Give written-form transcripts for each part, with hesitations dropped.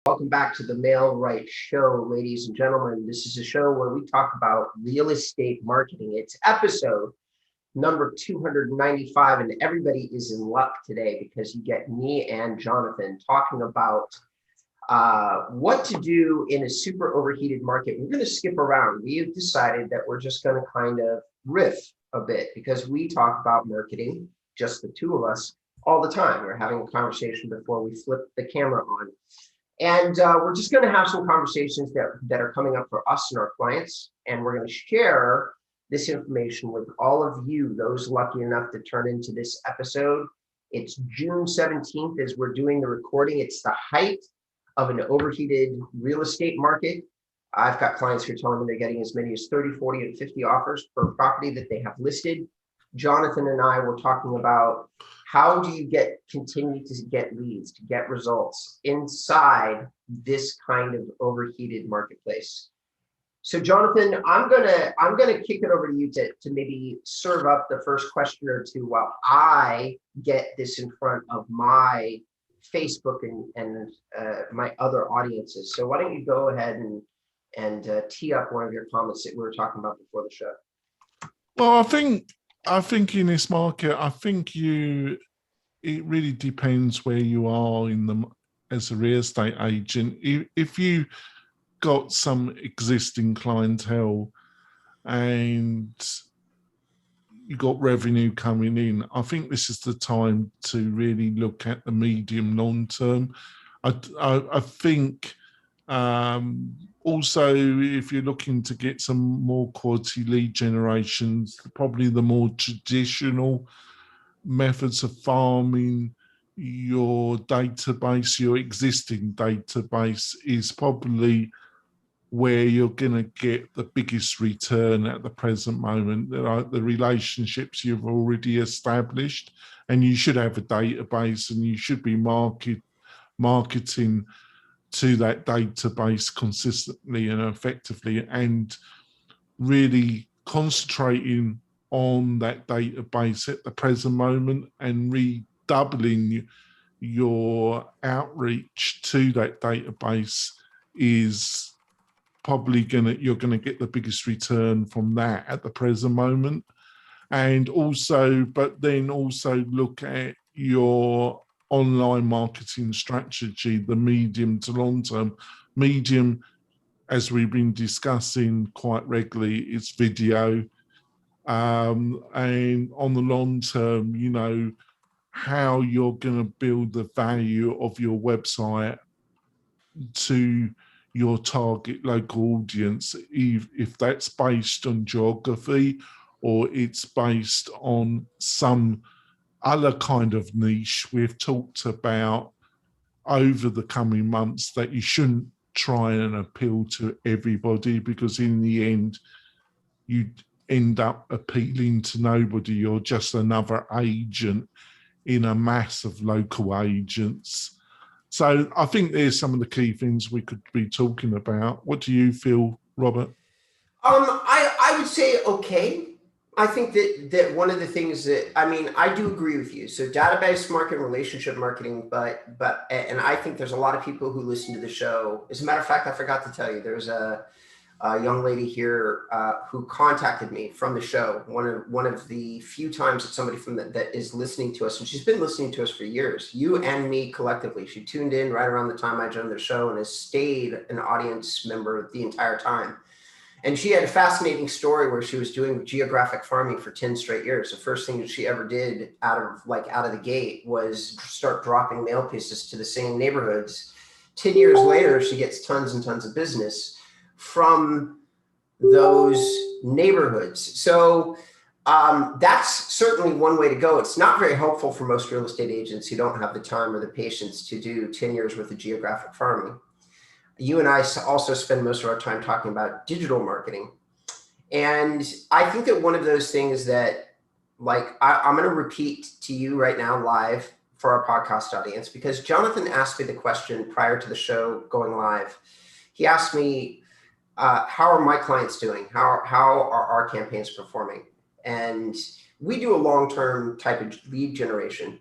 Welcome back to the Mail Right Show, ladies and gentlemen. This is a show where we talk about real estate marketing. It's episode number 295, and everybody is in luck today because you get me and Jonathan talking about what to do in a super overheated market. We're going to skip around. We have decided that we're just going to kind of riff a bit because we talk about marketing, just the two of us, all the time. We're having a conversation before we flip the camera on. And we're just going to have some conversations that are coming up for us and our clients. And we're going to share this information with all of you, those lucky enough to turn into this episode. It's June 17th as we're doing the recording. It's the height of an overheated real estate market. I've got clients who are telling me they're getting as many as 30, 40, and 50 offers per property that they have listed. Jonathan and I were talking about how do you continue to get leads, to get results inside this kind of overheated marketplace. So Jonathan, I'm gonna kick it over to you to maybe serve up the first question or two while I get this in front of my Facebook and my other audiences. So why don't you go ahead and tee up one of your comments that we were talking about before the show? Well, I think in this market, it really depends where you are as a real estate agent. If you got some existing clientele and you got revenue coming in, I think this is the time to really look at the medium long term. I think also, if you're looking to get some more quality lead generations, probably the more traditional methods of farming your database, your existing database, is probably where you're going to get the biggest return at the present moment. The relationships you've already established, and you should have a database and you should be marketing to that database consistently and effectively, and really concentrating on that database at the present moment and redoubling your outreach to that database is probably you're gonna get the biggest return from that at the present moment. And also, but then also look at your online marketing strategy, the medium to long term. Medium, as we've been discussing quite regularly, is video. And on the long term, you know, how you're going to build the value of your website to your target local audience, if that's based on geography or it's based on some other kind of niche. We've talked about over the coming months that you shouldn't try and appeal to everybody, because in the end, you end up appealing to nobody. You're just another agent in a mass of local agents. So I think there's some of the key things we could be talking about. What do you feel, Robert? I would say okay. I think that one of the things that, I mean, I do agree with you. So database marketing, relationship marketing, and I think there's a lot of people who listen to the show. As a matter of fact, I forgot to tell you, there's a young lady here who contacted me from the show. One of the few times that somebody from that is listening to us, and she's been listening to us for years, you and me collectively. She tuned in right around the time I joined the show and has stayed an audience member the entire time. And she had a fascinating story where she was doing geographic farming for 10 straight years. The first thing that she ever did out of the gate was start dropping mail pieces to the same neighborhoods. 10 years later, she gets tons and tons of business from those neighborhoods. So that's certainly one way to go. It's not very helpful for most real estate agents who don't have the time or the patience to do 10 years worth of geographic farming. You and I also spend most of our time talking about digital marketing. And I think that one of those things that, like, I'm going to repeat to you right now live for our podcast audience, because Jonathan asked me the question prior to the show going live. He asked me, how are my clients doing? How are our campaigns performing? And we do a long-term type of lead generation.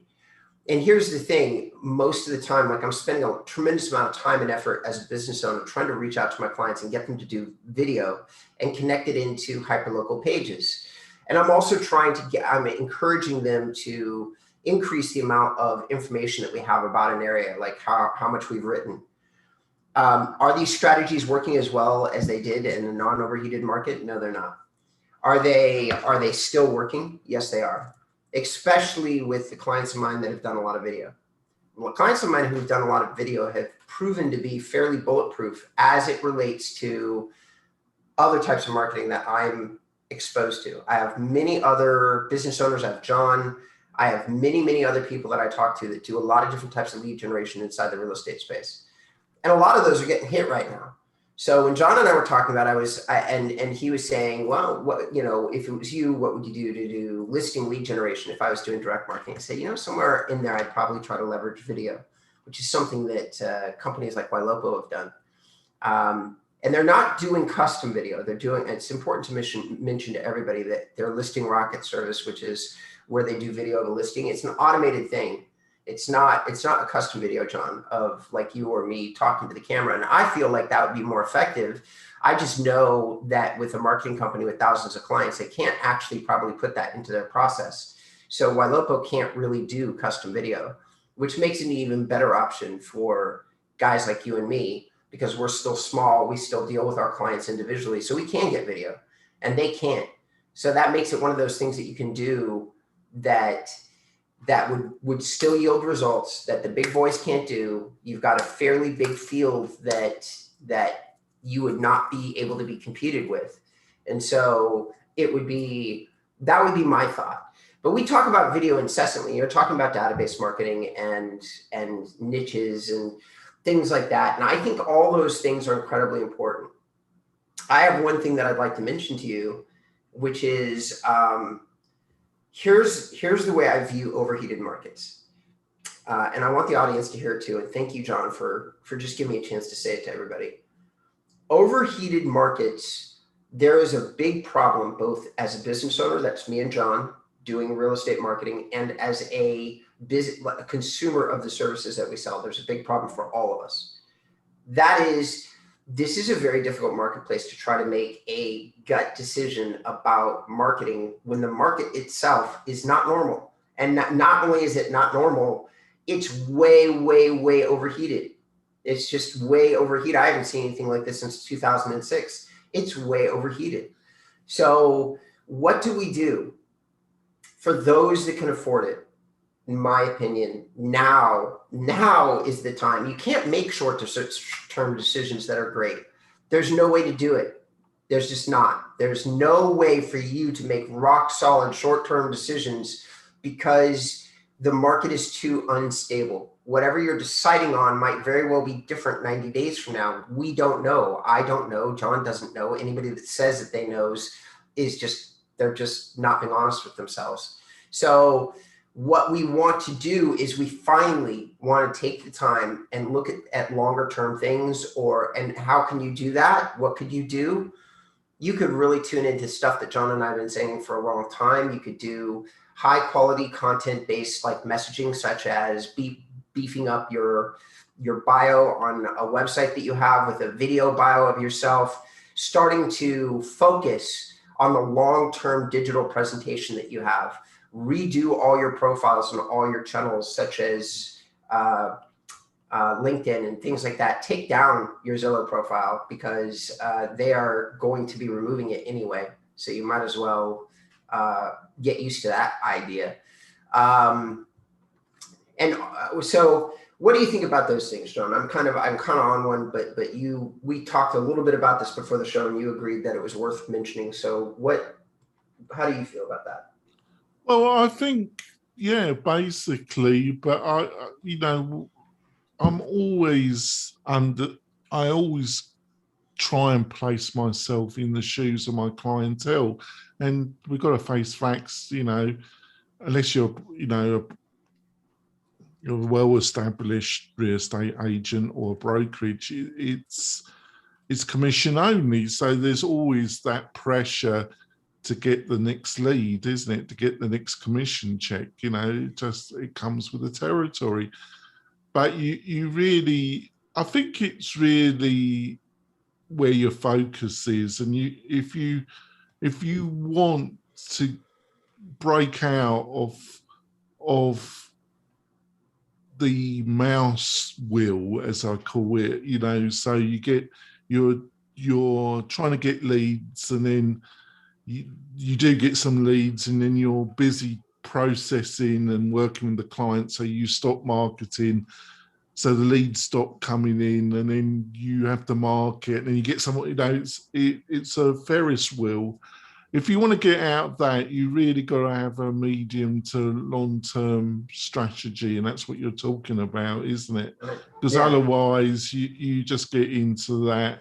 And here's the thing, most of the time, like I'm spending a tremendous amount of time and effort as a business owner trying to reach out to my clients and get them to do video and connect it into hyperlocal pages. And I'm also I'm encouraging them to increase the amount of information that we have about an area, like how much we've written. Are these strategies working as well as they did in a non-overheated market? No, they're not. Are they still working? Yes, they are. Especially with the clients of mine that have done a lot of video. Well, clients of mine who've done a lot of video have proven to be fairly bulletproof as it relates to other types of marketing that I'm exposed to. I have many other business owners. I have John. I have many other people that I talk to that do a lot of different types of lead generation inside the real estate space. And a lot of those are getting hit right now. So when John and I were talking about, and he was saying, well, what, if it was you, what would you do to do listing lead generation if I was doing direct marketing? I said, somewhere in there, I'd probably try to leverage video, which is something that companies like Ylopo have done. And they're not doing custom video. It's important to mention to everybody that their Listing Rocket service, which is where they do video of a listing, it's an automated thing. It's not a custom video, John, of like you or me talking to the camera. And I feel like that would be more effective. I just know that with a marketing company with thousands of clients, they can't actually probably put that into their process. So Ylopo can't really do custom video, which makes it an even better option for guys like you and me, because we're still small. We still deal with our clients individually. So we can get video and they can't. So that makes it one of those things that you can do that would still yield results that the big boys can't do. You've got a fairly big field that you would not be able to be competed with. And so that would be my thought. But we talk about video incessantly. You're talking about database marketing and niches and things like that. And I think all those things are incredibly important. I have one thing that I'd like to mention to you, which is, here's the way I view overheated markets. And I want the audience to hear it too. And thank you, John, for just giving me a chance to say it to everybody. Overheated markets, there is a big problem, both as a business owner, that's me and John doing real estate marketing, and as a consumer of the services that we sell. There's a big problem for all of us. This is a very difficult marketplace to try to make a gut decision about marketing when the market itself is not normal. And not only is it not normal, it's way overheated. It's just way overheated. I haven't seen anything like this since 2006. It's way overheated. So what do we do? For those that can afford it, in my opinion, now is the time. You can't make short-term decisions that are great. There's no way to do it. There's just not. There's no way for you to make rock solid short-term decisions because the market is too unstable. Whatever you're deciding on might very well be different 90 days from now. We don't know. I don't know. John doesn't know. Anybody that says that they knows they're just not being honest with themselves. So what we want to do is we finally want to take the time and look at longer term things, and how can you do that? What could you do? You could really tune into stuff that John and I have been saying for a long time. You could do high quality content based like messaging, such as beefing up your bio on a website that you have with a video bio of yourself, starting to focus on the long-term digital presentation that you have. Redo all your profiles and all your channels, such as LinkedIn and things like that. Take down your Zillow profile because they are going to be removing it anyway. So you might as well get used to that idea. So what do you think about those things, John? I'm kind of on one, but we talked a little bit about this before the show and you agreed that it was worth mentioning. So how do you feel about that? Well, I think, yeah, basically, but I'm always I always try and place myself in the shoes of my clientele, and we've got to face facts, unless you're a well-established real estate agent or brokerage, it's commission only. So there's always that pressure to get the next lead, isn't it? To get the next commission check, it comes with the territory. But you really, I think it's really where your focus is, and if you want to break out of the mouse wheel, as I call it, so you're trying to get leads, and then you do get some leads, and then you're busy processing and working with the client, so you stop marketing, so the leads stop coming in, and then you have to market, and you get someone. It's a Ferris wheel. If you want to get out of that, you really got to have a medium to long-term strategy, and that's what you're talking about, isn't it? Because otherwise, you just get into that,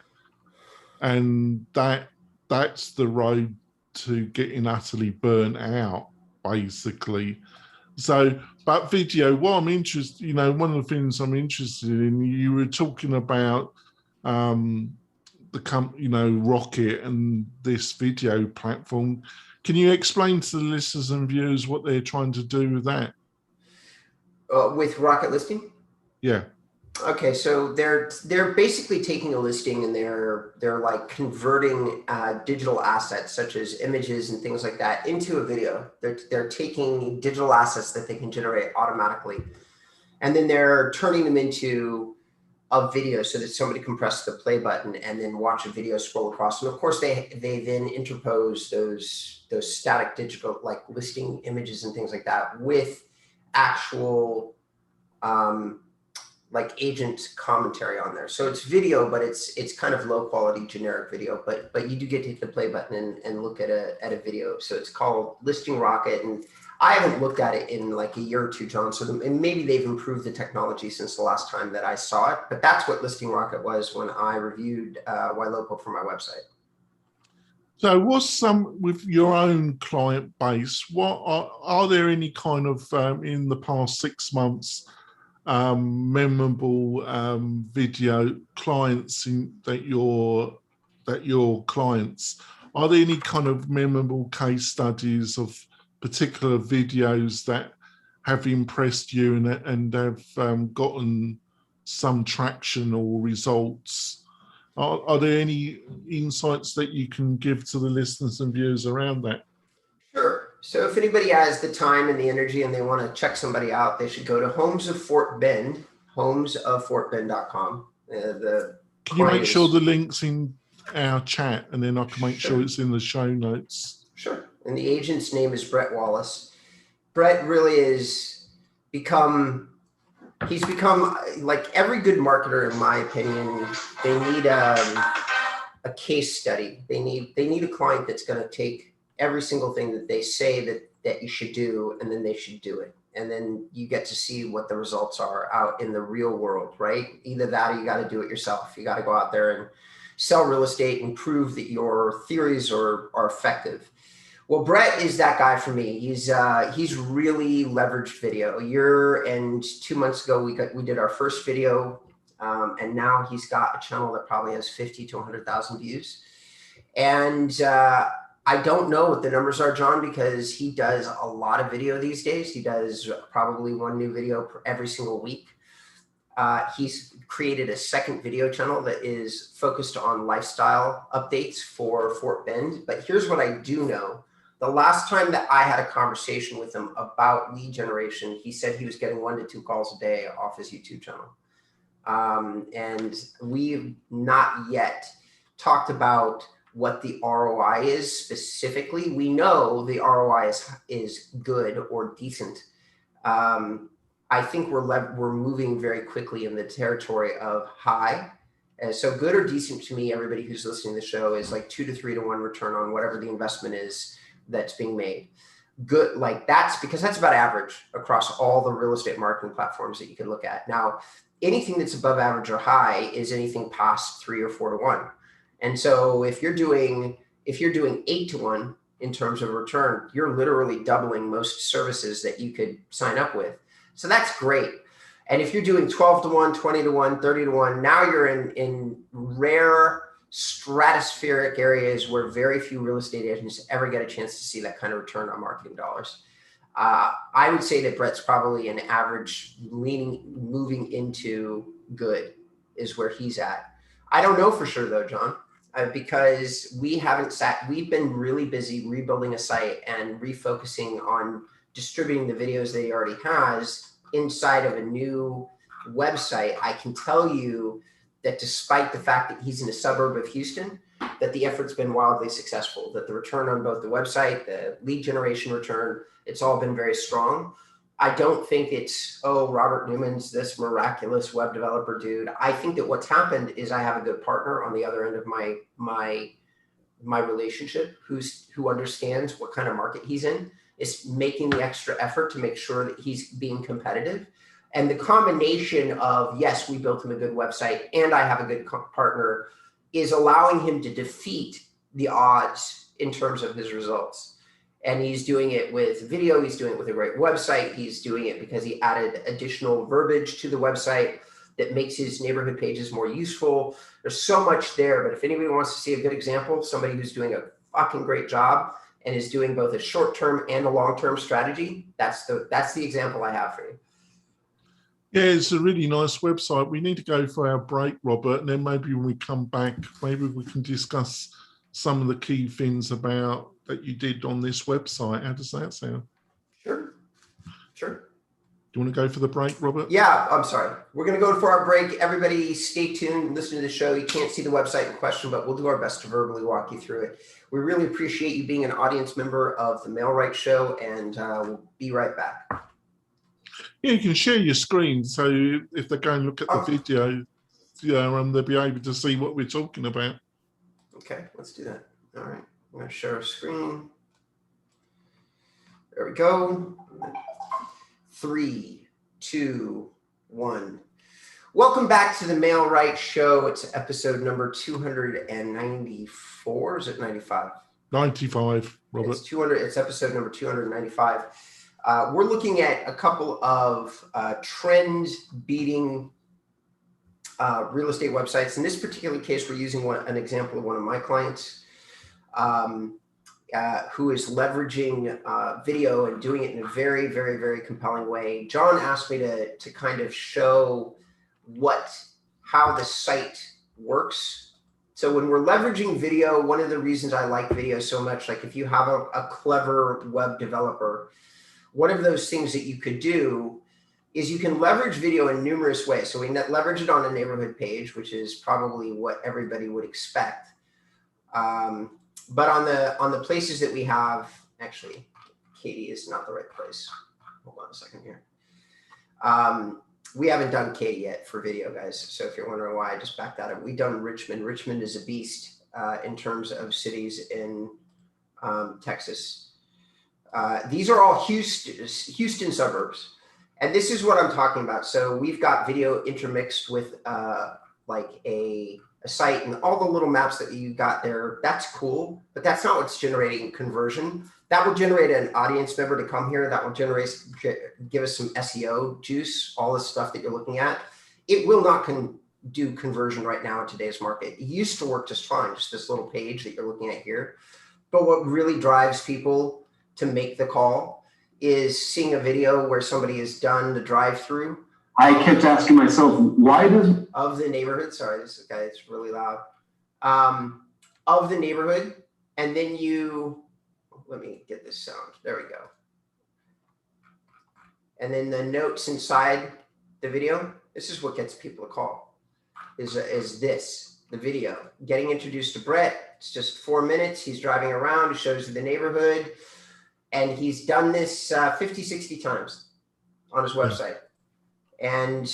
and that's the road to getting utterly burnt out, basically. So, but video, what I'm interested, one of the things I'm interested in, you were talking about Rocket and this video platform. Can you explain to the listeners and viewers what they're trying to do with that? With Rocket Listing? Yeah. Okay, so they're basically taking a listing, and they're like converting digital assets such as images and things like that into a video. They're taking digital assets that they can generate automatically, and then they're turning them into a video so that somebody can press the play button and then watch a video scroll across. And of course, they then interpose those static digital like listing images and things like that with actual like agent commentary on there. So it's video, but it's kind of low quality generic video, but you do get to hit the play button and look at a video. So it's called Listing Rocket, and I haven't looked at it in like a year or two, John. So and maybe they've improved the technology since the last time that I saw it, but that's what Listing Rocket was when I reviewed YLocal for my website. So what's with your own client base, what are there any kind of in the past 6 months memorable video clients that your clients, are there any kind of memorable case studies of particular videos that have impressed you and have gotten some traction or results? Are there any insights that you can give to the listeners and viewers around that? Sure. So if anybody has the time and the energy and they want to check somebody out, they should go to Homes of Fort Bend, homesoffortbend.com. Can you make sure the link's in our chat, and then I can make sure it's in the show notes? Sure. And the agent's name is Brett Wallace. Brett really he's become like every good marketer, in my opinion. They need a case study. They need a client that's going to take every single thing that they say that you should do, and then they should do it. And then you get to see what the results are out in the real world, right? Either that or you got to do it yourself. You got to go out there and sell real estate and prove that your theories are effective. Well, Brett is that guy for me. He's really leveraged video. A year and 2 months ago, we did our first video, and now he's got a channel that probably has 50 to 100,000 views. And I don't know what the numbers are, John, because he does a lot of video these days. He does probably one new video every single week. He's created a second video channel that is focused on lifestyle updates for Fort Bend. But here's what I do know. The last time that I had a conversation with him about lead generation, he said he was getting 1 to 2 calls a day off his YouTube channel. And we've not yet talked about what the ROI is specifically. We know the ROI is good or decent. I think we're moving very quickly in the territory of high. And so good or decent to me, everybody who's listening to the show, is like 2 to 3 to 1 return on whatever the investment is that's being made. Good, like that's because that's about average across all the real estate marketing platforms that you can look at. Now, anything that's above average or high is anything past 3 or 4 to 1. And so if you're doing 8 to 1 in terms of return, you're literally doubling most services that you could sign up with. So that's great. And if you're doing 12 to 1, 20 to 1, 30 to 1, now you're in rare stratospheric areas where very few real estate agents ever get a chance to see that kind of return on marketing dollars. I would say that Brett's probably an average moving into good is where he's at. I don't know for sure though, John, because we've been really busy rebuilding a site and refocusing on distributing the videos that he already has inside of a new website. I can tell you that despite the fact that he's in a suburb of Houston, that the effort's been wildly successful, that the return on both the website, the lead generation return, it's all been very strong. I don't think it's, oh, Robert Newman's this miraculous web developer dude. I think that what's happened is I have a good partner on the other end of my relationship who understands what kind of market he's in, is making the extra effort to make sure that he's being competitive. And the combination of, yes, we built him a good website and I have a good partner is allowing him to defeat the odds in terms of his results. And he's doing it with video. He's doing it with a great website. He's doing it because he added additional verbiage to the website that makes his neighborhood pages more useful. There's so much there, but if anybody wants to see a good example, somebody who's doing a fucking great job and is doing both a short-term and a long-term strategy, that's the example I have for you. Yeah, it's a really nice website. We need to go for our break, Robert, and then maybe when we come back, maybe we can discuss some of the key things about that you did on this website. How does that sound? Sure. Do you want to go for the break, Robert? Yeah, I'm sorry. We're going to go for our break. Everybody stay tuned, listen to the show. You can't see the website in question, but we'll do our best to verbally walk you through it. We really appreciate you being an audience member of the Mailrite Show, and we'll be right back. Yeah, you can share your screen, so if they go and look at the video, they'll be able to see what we're talking about. Okay, let's do that. All right, I'm going to share our screen. There we go. 3, 2, 1. Welcome back to the Mailrite Show. It's episode number 294. Is it 95? 95, Robert. It's 200. It's episode number 295. We're looking at a couple of trend-beating real estate websites. In this particular case, we're using an example of one of my clients who is leveraging video and doing it in a very, very, very compelling way. John asked me to kind of show how the site works. So when we're leveraging video, one of the reasons I like video so much, like if you have a clever web developer, one of those things that you could do is you can leverage video in numerous ways. So we leverage it on a neighborhood page, which is probably what everybody would expect. But on the places that we have, actually, Katy is not the right place. Hold on a second here. We haven't done Katy yet for video, guys. So if you're wondering why I just backed out of it, we've done Richmond. Richmond is a beast in terms of cities in Texas. These are all Houston suburbs. And this is what I'm talking about. So we've got video intermixed with like a site, and all the little maps that you got there. That's cool, but that's not what's generating conversion. That will generate an audience member to come here. That will give us some SEO juice, all the stuff that you're looking at. It will not do conversion right now in today's market. It used to work just fine, just this little page that you're looking at here. But what really drives people to make the call is seeing a video where somebody has done the drive-through. I kept asking myself, why does... Of the neighborhood, sorry, this guy, it's really loud. Of the neighborhood, and then let me get this sound, there we go. And then the notes inside the video, this is what gets people to call, is the video. Getting introduced to Brett, it's just 4 minutes, he's driving around, he shows you the neighborhood, and he's done this 50, 60 times on his website. And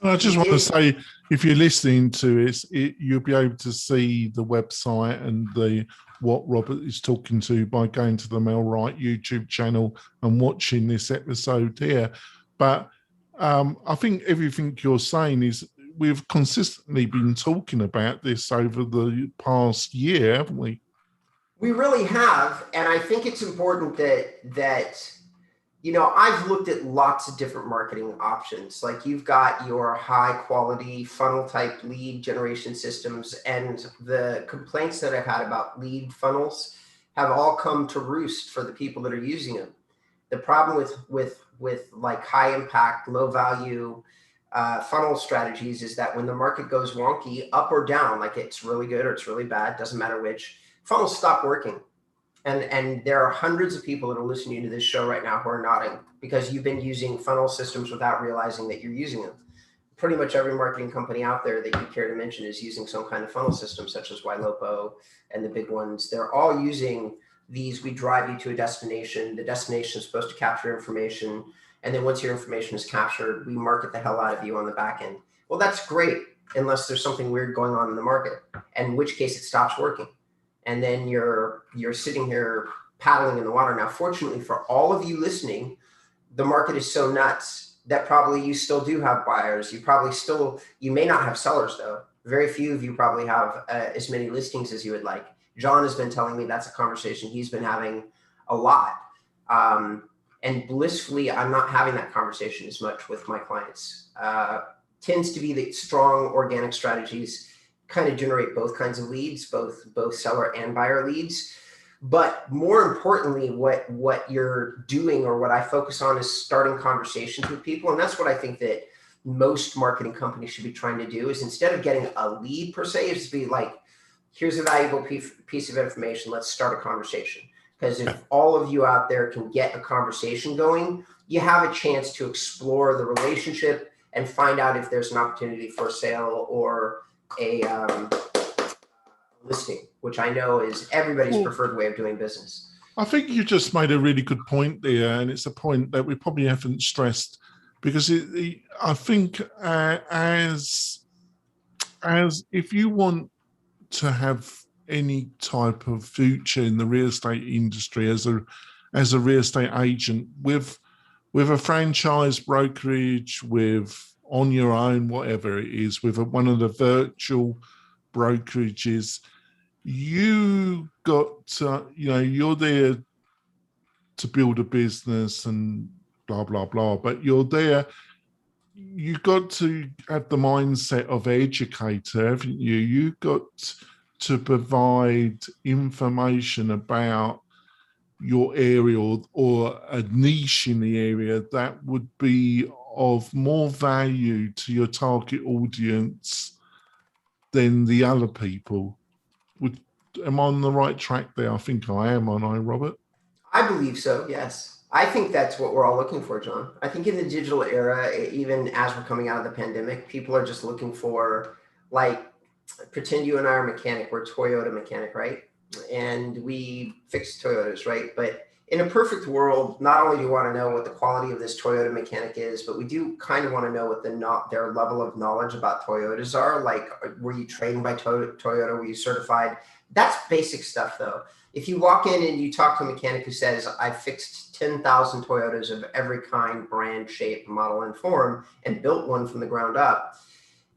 I just want to say, if you're listening to it, you'll be able to see the website and what Robert is talking to by going to the Mailrite YouTube channel and watching this episode here. But I think everything you're saying is we've consistently been talking about this over the past year, haven't we? We really have, and I think it's important that I've looked at lots of different marketing options. Like you've got your high quality funnel type lead generation systems, and the complaints that I've had about lead funnels have all come to roost for the people that are using them. The problem with like high impact, low value funnel strategies is that when the market goes wonky, up or down, like it's really good or it's really bad, doesn't matter which, funnels stop working. And there are hundreds of people that are listening to this show right now who are nodding because you've been using funnel systems without realizing that you're using them. Pretty much every marketing company out there that you care to mention is using some kind of funnel system, such as Ylopo and the big ones. They're all using these. We drive you to a destination. The destination is supposed to capture information. And then once your information is captured, we market the hell out of you on the back end. Well, that's great, unless there's something weird going on in the market, in which case it stops working. And then you're sitting here paddling in the water. Now, fortunately for all of you listening, the market is so nuts that probably you still do have buyers. You may not have sellers though. Very few of you probably have as many listings as you would like. John has been telling me that's a conversation he's been having a lot. And blissfully, I'm not having that conversation as much with my clients. Tends to be the strong organic strategies kind of generate both kinds of leads, both seller and buyer leads. But more importantly, what you're doing, or what I focus on, is starting conversations with people. And that's what I think that most marketing companies should be trying to do, is instead of getting a lead per se, is to be like, here's a valuable piece of information, let's start a conversation. Because if all of you out there can get a conversation going, you have a chance to explore the relationship and find out if there's an opportunity for sale or a listing, which I know is everybody's preferred way of doing business. I think you just made a really good point there, and it's a point that we probably haven't stressed, because I think as if you want to have any type of future in the real estate industry as a real estate agent, with a franchise brokerage, with on your own, whatever it is, with one of the virtual brokerages, you got to, you're there to build a business and blah, blah, blah, but you're there, you've got to have the mindset of educator, haven't you? You've got to provide information about your area or a niche in the area that would be of more value to your target audience than the other people. Am I on the right track there? I think I am, aren't I, Robert? I believe so, yes. I think that's what we're all looking for, John. I think in the digital era, even as we're coming out of the pandemic, people are just looking for, like, pretend you and I are a mechanic. We're a Toyota mechanic, right? And we fix Toyotas, right? But in a perfect world, not only do you want to know what the quality of this Toyota mechanic is, but we do kind of want to know what their level of knowledge about Toyotas are. Like, were you trained by Toyota? Were you certified? That's basic stuff, though. If you walk in and you talk to a mechanic who says, I fixed 10,000 Toyotas of every kind, brand, shape, model, and form, and built one from the ground up,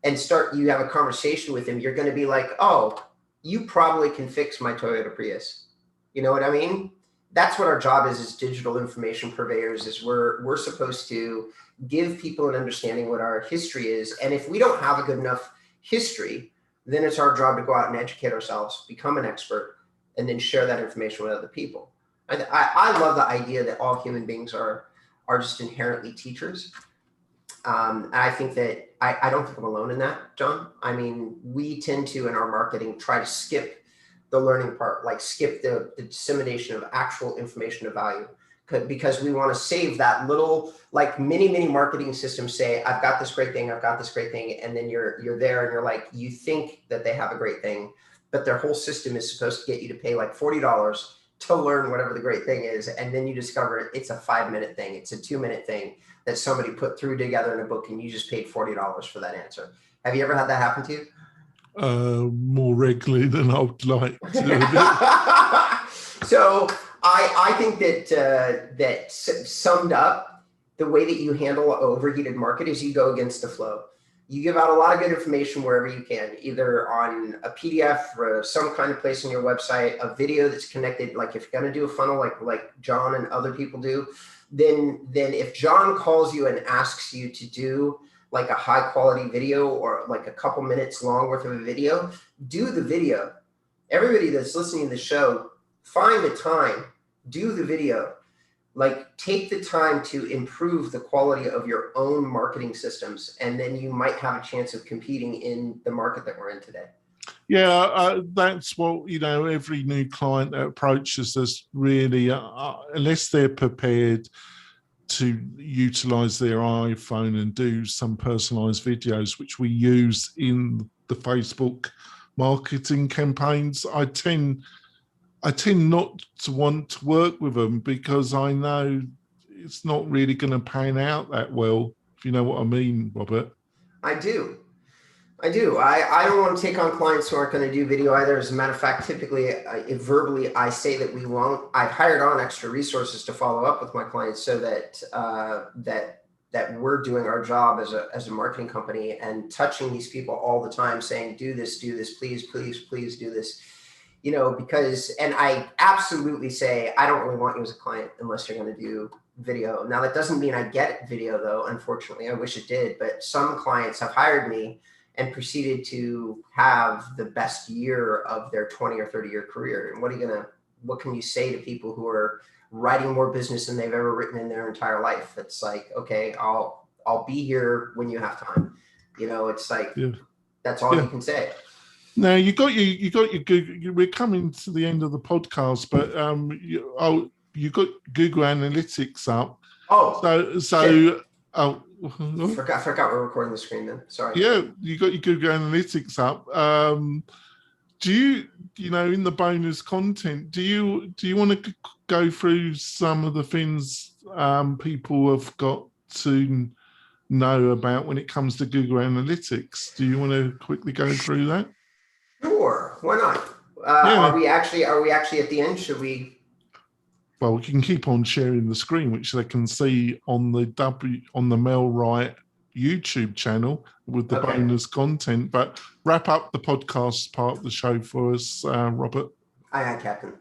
and you have a conversation with him, you're going to be like, oh, you probably can fix my Toyota Prius. You know what I mean? That's what our job is as digital information purveyors, is we're supposed to give people an understanding what our history is. And if we don't have a good enough history, then it's our job to go out and educate ourselves, become an expert, and then share that information with other people. I love the idea that all human beings are just inherently teachers. And I think that I don't think I'm alone in that, John. I mean, we tend to, in our marketing, try to skip the learning part, like skip the dissemination of actual information of value, because we want to save that little, like many marketing systems say, I've got this great thing, and then you're there and you're like, you think that they have a great thing, but their whole system is supposed to get you to pay like $40 to learn whatever the great thing is, and then you discover it's a 5-minute thing, it's a 2-minute thing that somebody put through together in a book, and you just paid $40 for that answer. Have you ever had that happen to you? More regularly than I would like to. So I think that summed up, the way that you handle an overheated market is you go against the flow. You give out a lot of good information wherever you can, either on a PDF or some kind of place on your website, a video that's connected. Like if you're going to do a funnel, like John and other people do, then if John calls you and asks you to do like a high quality video or like a couple minutes long worth of a video, do the video. Everybody that's listening to the show, find the time, do the video. Like, take the time to improve the quality of your own marketing systems, and then you might have a chance of competing in the market that we're in today. Yeah, that's what, every new client that approaches us really, unless they're prepared to utilize their iPhone and do some personalized videos, which we use in the Facebook marketing campaigns, I tend not to want to work with them because I know it's not really going to pan out that well, if you know what I mean, Robert. I do. I don't want to take on clients who aren't going to do video either. As a matter of fact, typically, verbally, I say that we won't. I've hired on extra resources to follow up with my clients so that that we're doing our job as a marketing company and touching these people all the time, saying, do this, please do this. Because, and I absolutely say, I don't really want you as a client unless you're going to do video. Now, that doesn't mean I get video though. Unfortunately, I wish it did, but some clients have hired me and proceeded to have the best year of their 20 or 30 year career. And what can you say to people who are writing more business than they've ever written in their entire life? It's like, okay, I'll be here when you have time. It's like, That's all you can say. Now you got your Google. We're coming to the end of the podcast, but you got Google Analytics up. Forgot we're recording the screen then. Sorry. Yeah, you got your Google Analytics up. Do you in the bonus content? Do you want to go through some of the things people have got to know about when it comes to Google Analytics? Do you want to quickly go through that? Sure, why not? Are we actually at the end? Should we? Well, we can keep on sharing the screen, which they can see on the Mailrite YouTube channel with the bonus content. But wrap up the podcast part of the show for us, Robert. Aye, Captain.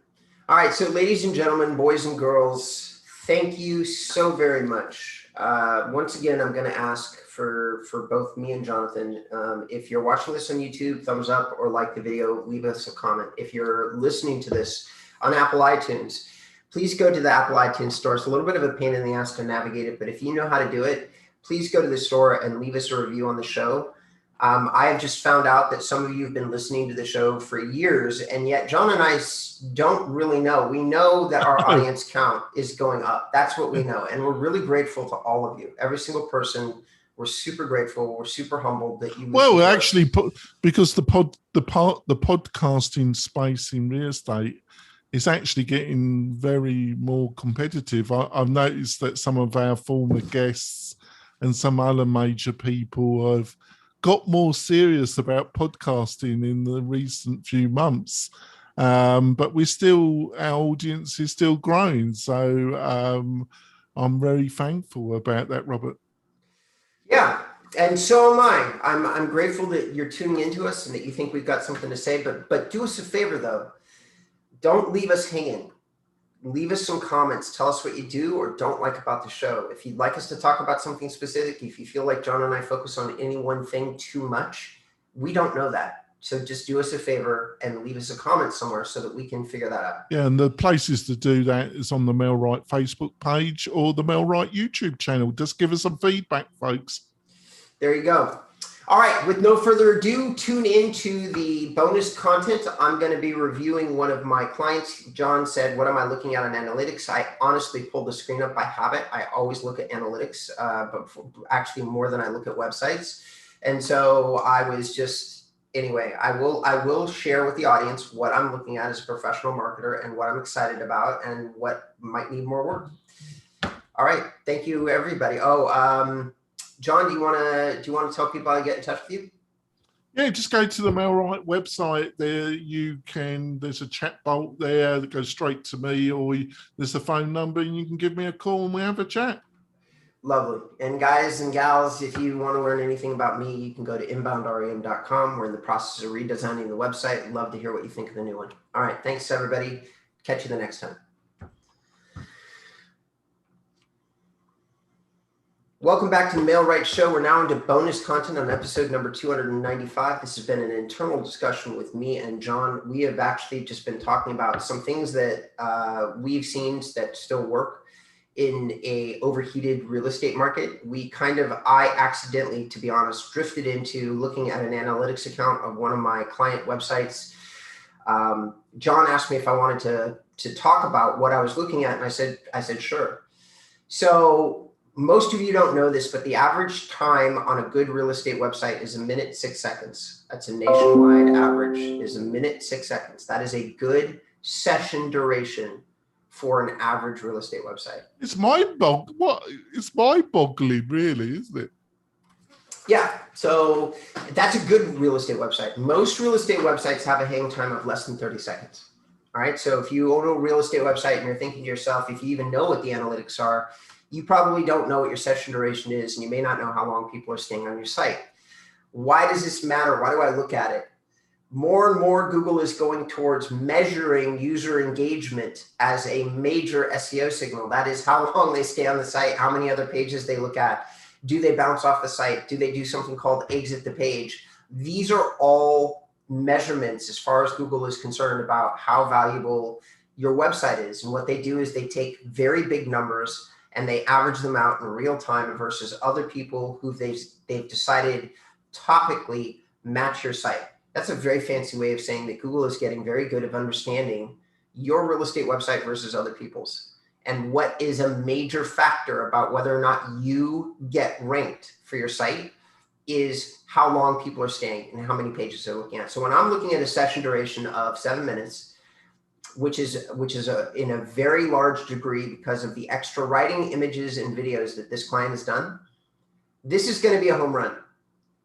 All right, so ladies and gentlemen, boys and girls, thank you so very much. Once again, I'm going to ask for both me and Jonathan. If you're watching this on YouTube, thumbs up or like the video, leave us a comment. If you're listening to this on Apple iTunes, please go to the Apple iTunes store. It's a little bit of a pain in the ass to navigate it, but if you know how to do it, please go to the store and leave us a review on the show. I have just found out that some of you have been listening to the show for years, and yet John and I don't really know. We know that our audience count is going up. That's what we know, and we're really grateful to all of you, every single person. We're super grateful. We're super humbled that you. Well, actually, because the podcasting space in real estate is actually getting very more competitive. I've noticed that some of our former guests and some other major people have got more serious about podcasting in the recent few months. But our audience is still growing. So I'm very thankful about that, Robert. Yeah, and so am I. I'm grateful that you're tuning into us and that you think we've got something to say. But do us a favor, though. Don't leave us hanging. Leave us some comments. Tell us what you do or don't like about the show. If you'd like us to talk about something specific, if you feel like John and I focus on any one thing too much, we don't know that. So just do us a favor and leave us a comment somewhere so that we can figure that out. Yeah, and the places to do that is on the Mailrite Facebook page or the Mailrite YouTube channel. Just give us some feedback, folks. There you go. All right, with no further ado, tune into the bonus content. I'm going to be reviewing one of my clients. John said, what am I looking at on analytics? I honestly pulled the screen up by habit. I always look at analytics, but actually more than I look at websites. And so I was just, anyway, I will share with the audience what I'm looking at as a professional marketer and what I'm excited about and what might need more work. All right, thank you, everybody. John, do you want to tell people how to get in touch with you? Yeah, just go to the Mailrite website. There's a chat bolt there that goes straight to me, or there's a phone number and you can give me a call and we have a chat. Lovely. And guys and gals, if you want to learn anything about me, you can go to inboundrem.com. We're in the process of redesigning the website. Love to hear what you think of the new one. All right. Thanks, everybody. Catch you the next time. Welcome back to the Mail Right Show. We're now into bonus content on episode number 295. This has been an internal discussion with me and John. We have actually just been talking about some things that we've seen that still work in a overheated real estate market. I accidentally, to be honest, drifted into looking at an analytics account of one of my client websites. John asked me if I wanted to talk about what I was looking at, and I said sure. So most of you don't know this, but the average time on a good real estate website is 1minute 6 seconds. That's a nationwide average, is 1minute 6 seconds. That is a good session duration for an average real estate website. It's mind-boggling, really, isn't it? Yeah, so that's a good real estate website. Most real estate websites have a hang time of less than 30 seconds. All right, so if you own a real estate website and you're thinking to yourself, if you even know what the analytics are, you probably don't know what your session duration is, and you may not know how long people are staying on your site. Why does this matter? Why do I look at it? More and more, Google is going towards measuring user engagement as a major SEO signal. That is how long they stay on the site, how many other pages they look at. Do they bounce off the site? Do they do something called exit the page? These are all measurements as far as Google is concerned about how valuable your website is. And what they do is they take very big numbers and they average them out in real time versus other people who they've decided topically match your site. That's a very fancy way of saying that Google is getting very good at understanding your real estate website versus other people's. And what is a major factor about whether or not you get ranked for your site is how long people are staying and how many pages they're looking at. So when I'm looking at a session duration of 7 minutes, which is in a very large degree because of the extra writing, images, and videos that this client has done, this is going to be a home run.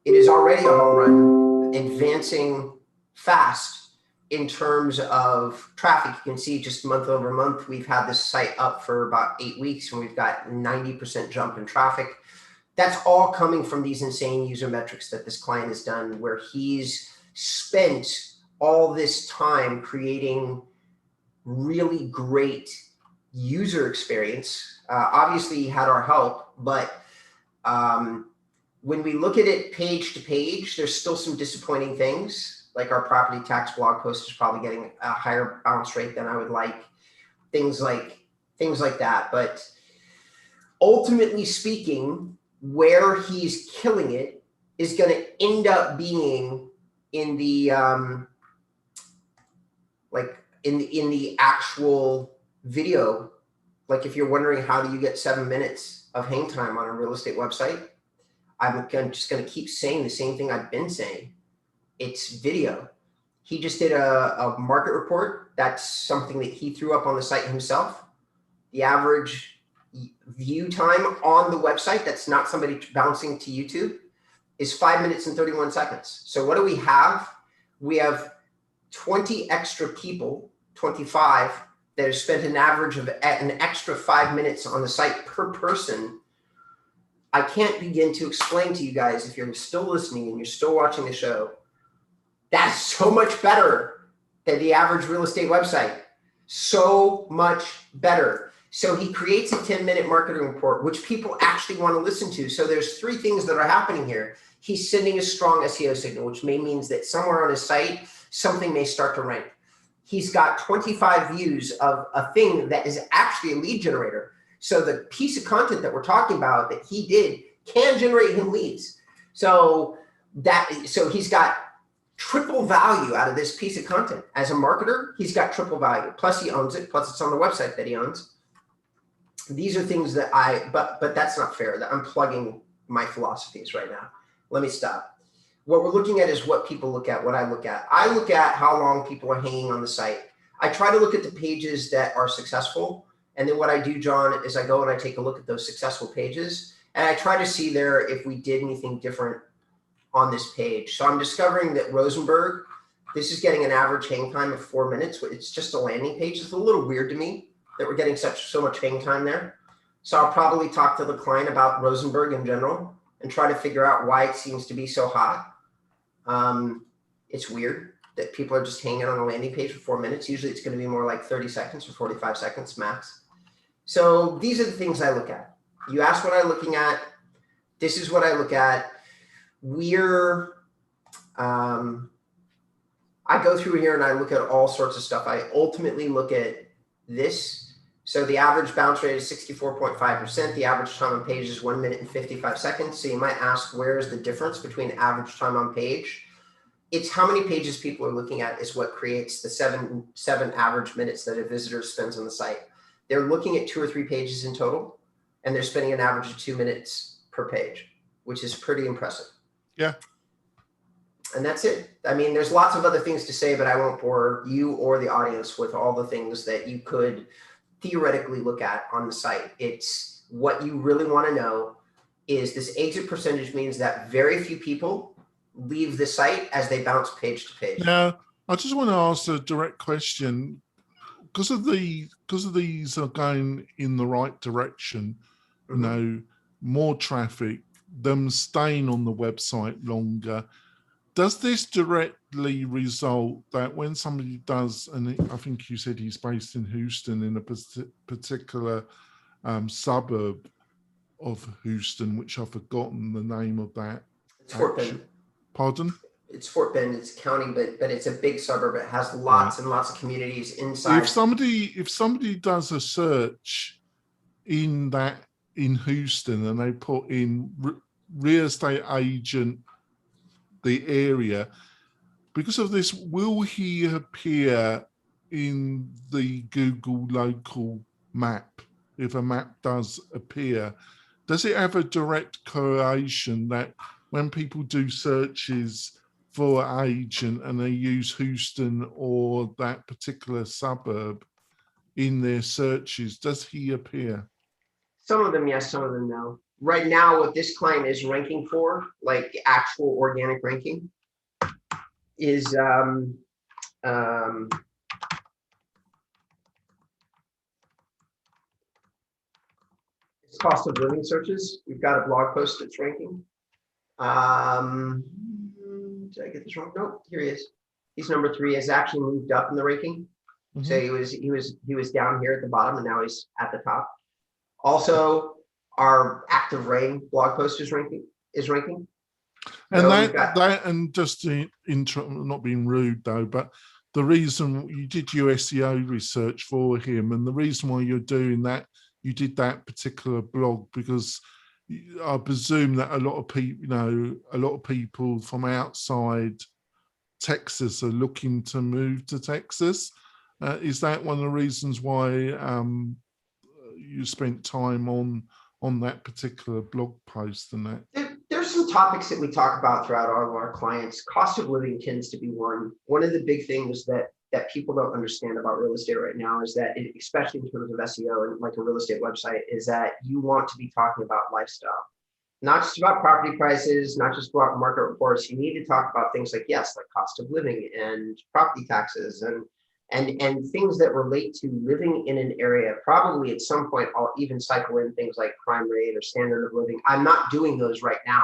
It is already a home run, advancing fast in terms of traffic. You can see just month over month, we've had this site up for about 8 weeks and we've got 90% jump in traffic. That's all coming from these insane user metrics that this client has done, where he's spent all this time creating really great user experience. Obviously, he had our help, but when we look at it page to page, there's still some disappointing things. Like our property tax blog post is probably getting a higher bounce rate than I would like. Things like that. But ultimately speaking, where he's killing it is going to end up being in the in the actual video. Like if you're wondering how do you get 7 minutes of hang time on a real estate website, I'm just going to keep saying the same thing I've been saying. It's video. He just did a market report. That's something that he threw up on the site himself. The average view time on the website, that's not somebody bouncing to YouTube, is 5 minutes and 31 seconds. So what do we have? We have 20 extra people, 25, that have spent an average of an extra 5 minutes on the site per person. I can't begin to explain to you guys, if you're still listening and you're still watching the show, that's so much better than the average real estate website. So much better. So he creates a 10-minute marketing report, which people actually want to listen to. So there's 3 things that are happening here. He's sending a strong SEO signal, which means that somewhere on his site, something may start to rank. He's got 25 views of a thing that is actually a lead generator. So the piece of content that we're talking about that he did can generate him leads. So he's got triple value out of this piece of content. As a marketer, he's got triple value. Plus he owns it. Plus it's on the website that he owns. These are things that but that's not fair. That I'm plugging my philosophies right now. Let me stop. What we're looking at is what people look at, what I look at. I look at how long people are hanging on the site. I try to look at the pages that are successful. And then what I do, John, is I go and I take a look at those successful pages. And I try to see there if we did anything different on this page. So I'm discovering that Rosenberg, this is getting an average hang time of 4 minutes. It's just a landing page. It's a little weird to me that we're getting so much hang time there. So I'll probably talk to the client about Rosenberg in general and try to figure out why it seems to be so hot. It's weird that people are just hanging on a landing page for 4 minutes. Usually it's going to be more like 30 seconds or 45 seconds max. So these are the things I look at. You asked what I'm looking at. this is what I look at. We're, I go through here and I look at all sorts of stuff. I ultimately look at this. So the average bounce rate is 64.5%. The average time on page is 1 minute and 55 seconds. So you might ask, where is the difference between average time on page? It's how many pages people are looking at is what creates the seven average minutes that a visitor spends on the site. They're looking at 2 or 3 pages in total, and they're spending an average of 2 minutes per page, which is pretty impressive. Yeah. And that's it. I mean, there's lots of other things to say, but I won't bore you or the audience with all the things that you could theoretically look at on the site. It's what you really want to know is this exit percentage means that very few people leave the site as they bounce page to page. Now, I just want to ask a direct question. Because of these are going in the right direction, you know, more traffic, them staying on the website longer. Does this directly result that when somebody does, and I think you said he's based in Houston, in a particular suburb of Houston, which I've forgotten the name of that. It's Fort Bend. Pardon? It's Fort Bend. It's a county, but it's a big suburb. It has lots and lots of communities inside. If somebody does a search in Houston and they put in real estate agent, the area, because of this, will he appear in the Google local map? If a map does appear, does it have a direct correlation that when people do searches for agent and they use Houston or that particular suburb in their searches, does he appear? Some of them yes, some of them no. Right now, what this client is ranking for, like actual organic ranking, is it's cost of living searches. We've got a blog post that's ranking. Did I get this wrong? Nope, here he is. He's number 3. Has actually moved up in the ranking. So he was down here at the bottom and now he's at the top. Also, our active rain blog post is ranking. And so and just to not being rude though, but the reason you did your SEO research for him, and the reason why you're doing that, you did that particular blog because I presume that a lot of people from outside Texas are looking to move to Texas. Is that one of the reasons why you spent time on that particular blog post and that? There's some topics that we talk about throughout all of our clients. Cost of living tends to be one. One of the big things that people don't understand about real estate right now is that, especially in terms of SEO and like a real estate website, is that you want to be talking about lifestyle, not just about property prices, not just about market reports. You need to talk about things like, yes, like cost of living and property taxes and things that relate to living in an area. Probably at some point, I'll even cycle in things like crime rate or standard of living. I'm not doing those right now.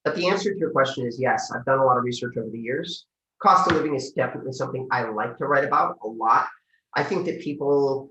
But the answer to your question is yes, I've done a lot of research over the years. Cost of living is definitely something I like to write about a lot. I think that people,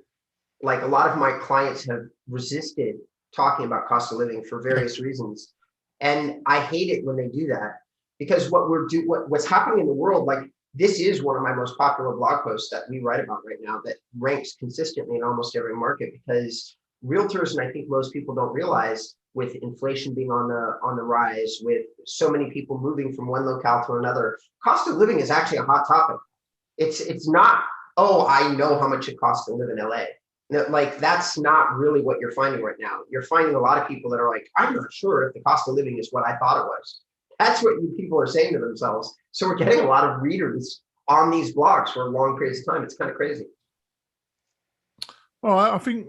like a lot of my clients, have resisted talking about cost of living for various reasons. And I hate it when they do that, because what's happening in the world, like this is one of my most popular blog posts that we write about right now that ranks consistently in almost every market, because realtors, and I think most people don't realize, with inflation being on the rise, with so many people moving from one locale to another, cost of living is actually a hot topic. It's not, oh, I know how much it costs to live in LA. No, like that's not really what you're finding right now. You're finding a lot of people that are like, I'm not sure if the cost of living is what I thought it was. That's what you people are saying to themselves. So we're getting a lot of readers on these blogs for long periods of time. It's kind of crazy. Well, I think,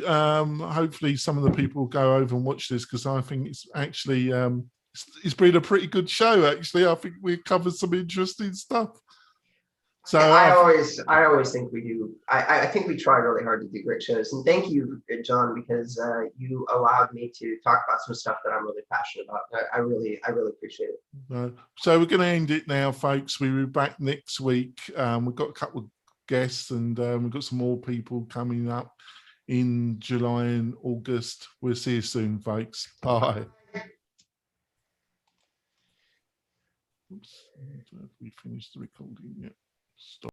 hopefully some of the people will go over and watch this, because I think it's actually, it's been a pretty good show, actually. I think we've covered some interesting stuff. So I always think we do. I think we try really hard to do great shows. And thank you, John, because you allowed me to talk about some stuff that I'm really passionate about. I really appreciate it. So we're going to end it now, folks. We'll be back next week. We've got a couple of guests, and we've got some more people coming up in July and August. We'll see you soon, folks. Bye. Oops, have we finished the recording yet? Stop.